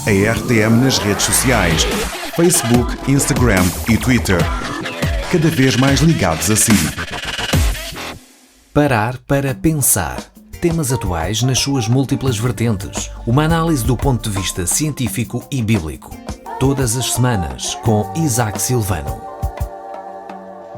a RTM nas redes sociais: Facebook, Instagram e Twitter. Cada vez mais ligados a si. Parar para pensar. Temas atuais nas suas múltiplas vertentes. Uma análise do ponto de vista científico e bíblico. Todas as semanas, com Isaac Silvano.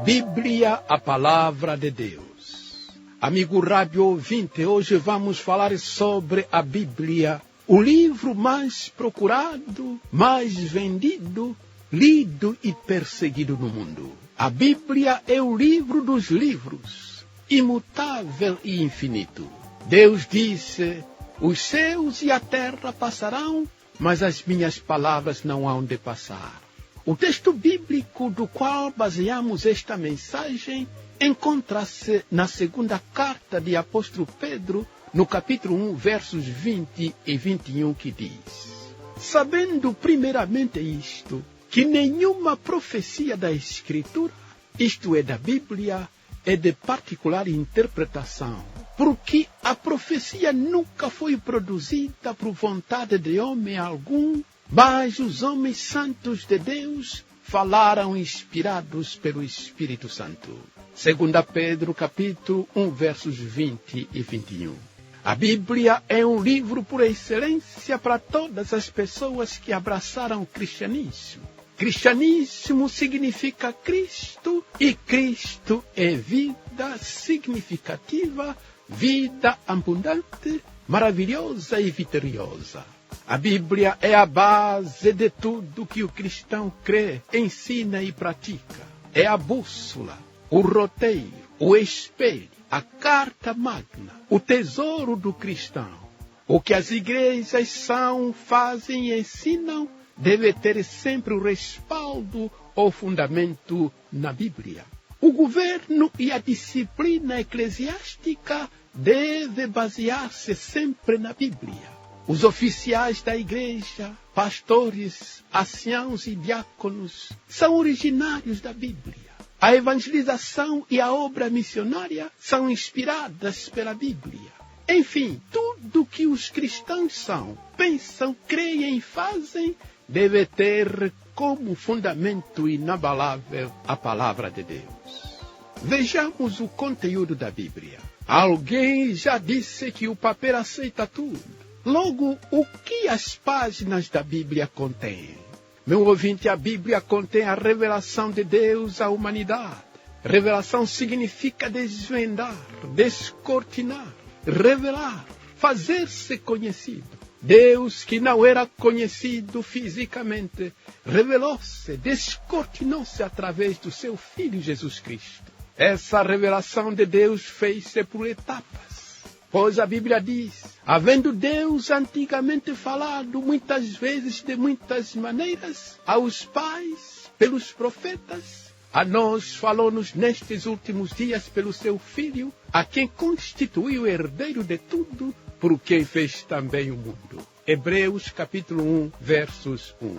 Bíblia, a Palavra de Deus. Amigo rádio ouvinte, hoje vamos falar sobre a Bíblia, o livro mais procurado, mais vendido, lido e perseguido no mundo. A Bíblia é o livro dos livros, imutável e infinito. Deus disse: os céus e a terra passarão, mas as minhas palavras não hão de passar. O texto bíblico do qual baseamos esta mensagem encontra-se na segunda carta de apóstolo Pedro, no capítulo 1, versos 20 e 21, que diz: sabendo primeiramente isto, que nenhuma profecia da Escritura, isto é, da Bíblia, é de particular interpretação, porque a profecia nunca foi produzida por vontade de homem algum, mas os homens santos de Deus falaram inspirados pelo Espírito Santo. 2 Pedro, capítulo 1, versos 20 e 21. A Bíblia é um livro por excelência para todas as pessoas que abraçaram o cristianismo. Cristianismo significa Cristo, e Cristo é vida significativa, vida abundante, maravilhosa e vitoriosa. A Bíblia é a base de tudo que o cristão crê, ensina e pratica. É a bússola, o roteiro, o espelho, a carta magna, o tesouro do cristão. O que as igrejas são, fazem e ensinam deve ter sempre o respaldo ou fundamento na Bíblia. O governo e a disciplina eclesiástica devem basear-se sempre na Bíblia. Os oficiais da igreja, pastores, anciãos e diáconos são originários da Bíblia. A evangelização e a obra missionária são inspiradas pela Bíblia. Enfim, tudo que os cristãos são, pensam, creem e fazem deve ter como fundamento inabalável a Palavra de Deus. Vejamos o conteúdo da Bíblia. Alguém já disse que o papel aceita tudo. Logo, o que as páginas da Bíblia contêm? Meu ouvinte, a Bíblia contém a revelação de Deus à humanidade. Revelação significa desvendar, descortinar, revelar, fazer-se conhecido. Deus, que não era conhecido fisicamente, revelou-se, descortinou-se através do seu Filho Jesus Cristo. Essa revelação de Deus fez-se por etapas, pois a Bíblia diz: havendo Deus antigamente falado muitas vezes de muitas maneiras aos pais pelos profetas, a nós falou-nos nestes últimos dias pelo seu Filho, a quem constituiu herdeiro de tudo, por quem fez também o mundo. Hebreus capítulo 1, versos 1.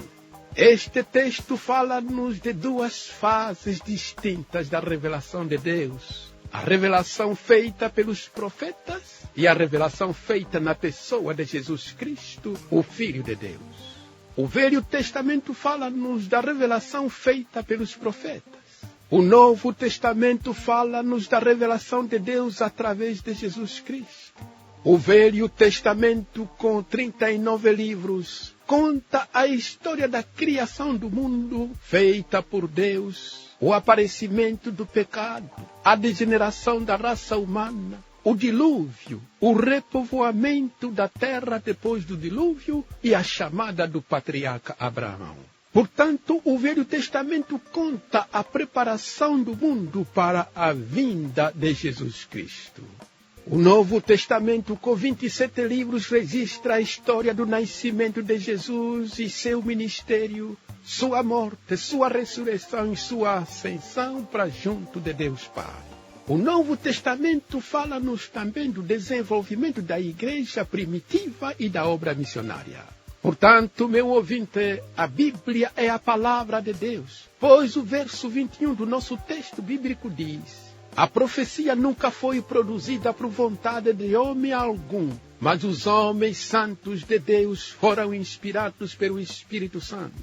Este texto fala-nos de duas fases distintas da revelação de Deus: a revelação feita pelos profetas e a revelação feita na pessoa de Jesus Cristo, o Filho de Deus. O Velho Testamento fala-nos da revelação feita pelos profetas. O Novo Testamento fala-nos da revelação de Deus através de Jesus Cristo. O Velho Testamento, com 39 livros, conta a história da criação do mundo feita por Deus, o aparecimento do pecado, a degeneração da raça humana, o dilúvio, o repovoamento da terra depois do dilúvio e a chamada do patriarca Abraão. Portanto, o Velho Testamento conta a preparação do mundo para a vinda de Jesus Cristo. O Novo Testamento, com 27 livros, registra a história do nascimento de Jesus e seu ministério, sua morte, sua ressurreição e sua ascensão para junto de Deus Pai. O Novo Testamento fala-nos também do desenvolvimento da igreja primitiva e da obra missionária. Portanto, meu ouvinte, a Bíblia é a palavra de Deus, pois o verso 21 do nosso texto bíblico diz: A profecia nunca foi produzida por vontade de homem algum, mas os homens santos de Deus foram inspirados pelo Espírito Santo.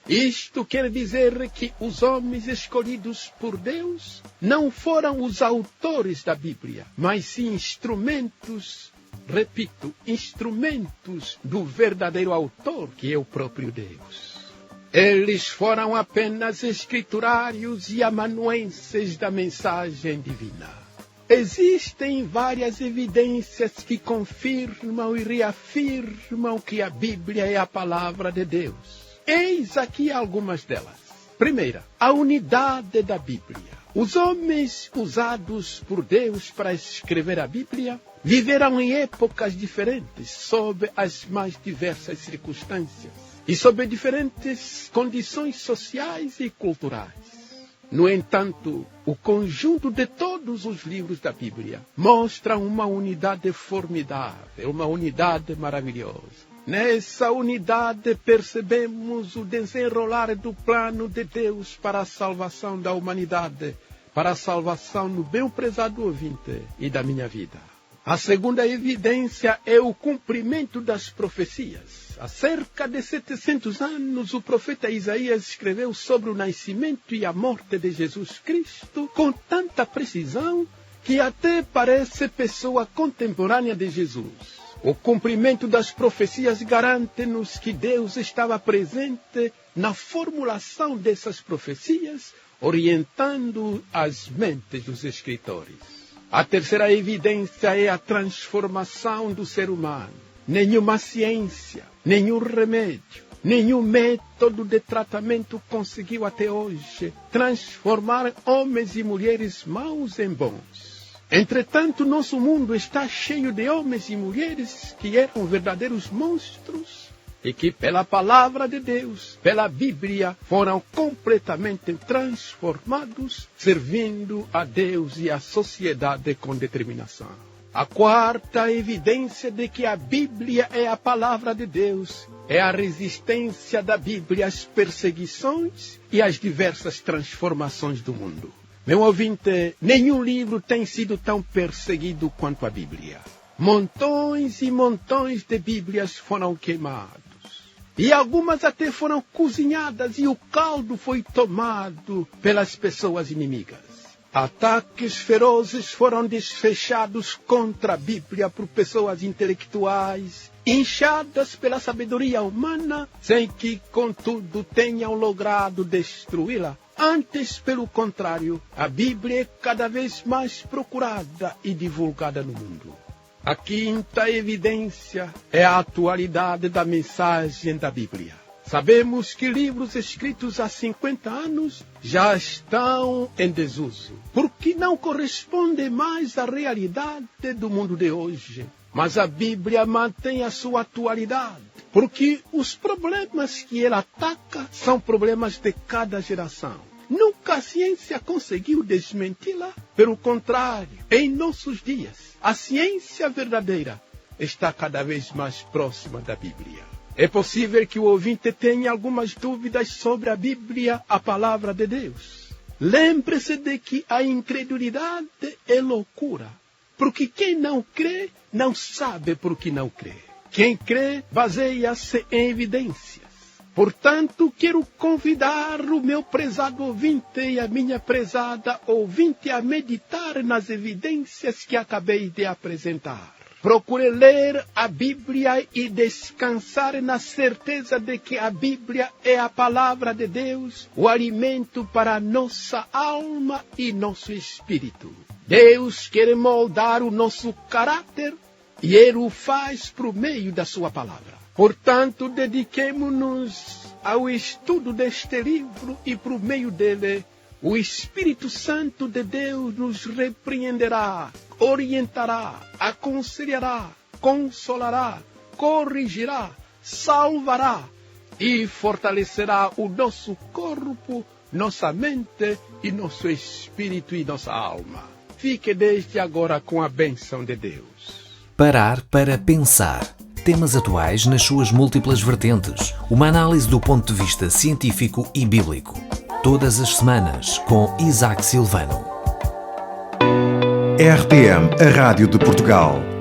Isto quer dizer que os homens escolhidos por Deus não foram os autores da Bíblia, mas sim instrumentos do verdadeiro autor, que é o próprio Deus. Eles foram apenas escriturários e amanuenses da mensagem divina. Existem várias evidências que confirmam e reafirmam que a Bíblia é a palavra de Deus. Eis aqui algumas delas. Primeira, a unidade da Bíblia. Os homens usados por Deus para escrever a Bíblia viveram em épocas diferentes, sob as mais diversas circunstâncias e sob diferentes condições sociais e culturais. No entanto, o conjunto de todos os livros da Bíblia mostra uma unidade formidável, uma unidade maravilhosa. Nessa unidade percebemos o desenrolar do plano de Deus para a salvação da humanidade, para a salvação do meu prezado ouvinte e da minha vida. A segunda evidência é o cumprimento das profecias. Há cerca de 700 anos, o profeta Isaías escreveu sobre o nascimento e a morte de Jesus Cristo com tanta precisão que até parece pessoa contemporânea de Jesus. O cumprimento das profecias garante-nos que Deus estava presente na formulação dessas profecias, orientando as mentes dos escritores. A terceira evidência é a transformação do ser humano. Nenhuma ciência, nenhum remédio, nenhum método de tratamento conseguiu até hoje transformar homens e mulheres maus em bons. Entretanto, nosso mundo está cheio de homens e mulheres que eram verdadeiros monstros e que, pela palavra de Deus, pela Bíblia, foram completamente transformados, servindo a Deus e à sociedade com determinação. A quarta evidência de que a Bíblia é a palavra de Deus é a resistência da Bíblia às perseguições e às diversas transformações do mundo. Meu ouvinte, nenhum livro tem sido tão perseguido quanto a Bíblia. Montões e montões de Bíblias foram queimados. E algumas até foram cozinhadas e o caldo foi tomado pelas pessoas inimigas. Ataques ferozes foram desfechados contra a Bíblia por pessoas intelectuais, inchadas pela sabedoria humana, sem que, contudo, tenham logrado destruí-la. Antes, pelo contrário, a Bíblia é cada vez mais procurada e divulgada no mundo. A quinta evidência é a atualidade da mensagem da Bíblia. Sabemos que livros escritos há 50 anos já estão em desuso, porque não correspondem mais à realidade do mundo de hoje. Mas a Bíblia mantém a sua atualidade, porque os problemas que ela ataca são problemas de cada geração. Nunca a ciência conseguiu desmenti-la. Pelo contrário, em nossos dias, a ciência verdadeira está cada vez mais próxima da Bíblia. É possível que o ouvinte tenha algumas dúvidas sobre a Bíblia, a palavra de Deus. Lembre-se de que a incredulidade é loucura, porque quem não crê não sabe por que não crê. Quem crê baseia-se em evidências. Portanto, quero convidar o meu prezado ouvinte e a minha prezada ouvinte a meditar nas evidências que acabei de apresentar. Procure ler a Bíblia e descansar na certeza de que a Bíblia é a palavra de Deus, o alimento para a nossa alma e nosso espírito. Deus quer moldar o nosso caráter e Ele o faz por meio da sua palavra. Portanto, dediquemo-nos ao estudo deste livro e por meio dele, o Espírito Santo de Deus nos repreenderá, orientará, aconselhará, consolará, corrigirá, salvará e fortalecerá o nosso corpo, nossa mente e nosso espírito e nossa alma. Fique desde agora com a bênção de Deus. Parar para pensar. Temas atuais nas suas múltiplas vertentes. Uma análise do ponto de vista científico e bíblico. Todas as semanas com Isaac Silvano. RTM, a Rádio de Portugal.